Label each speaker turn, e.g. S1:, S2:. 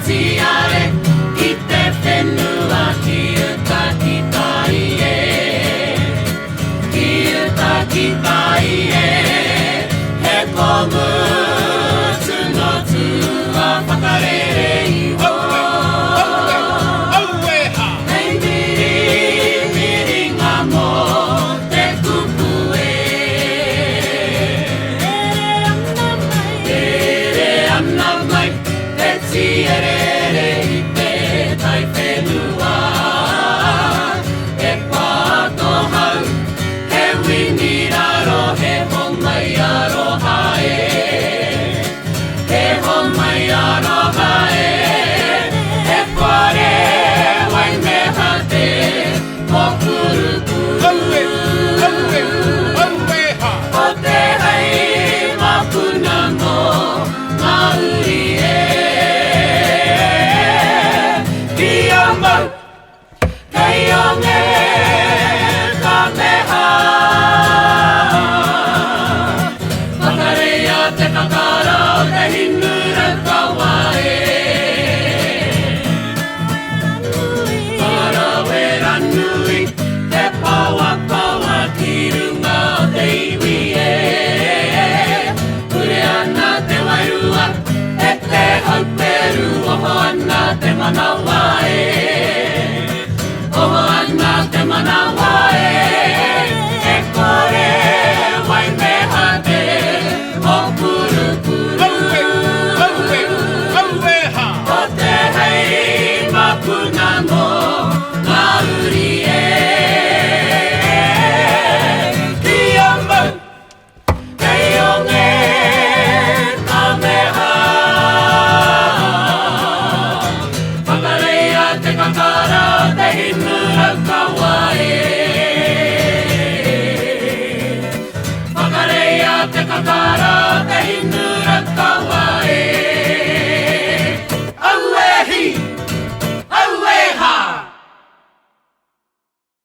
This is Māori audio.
S1: Ti are I te whenua ki uta ki tai e Ki uta ki tai e He komu tuno tua whakarere iho Hei miri ngā mō te kupu Ere ana mai Te tiere I te tai whenua E pāto hau He winiraro he homai aroha e He homai aroha e He pare wai meha te mokuru O te hei mapuna no mauri e Mau kei o me ka meha Whakareia te kakara o te hinura kawa e Parawera nui te pawa pawa ki runga o te iwi e Pure ana te wairua e te hauperu oho ana te manawa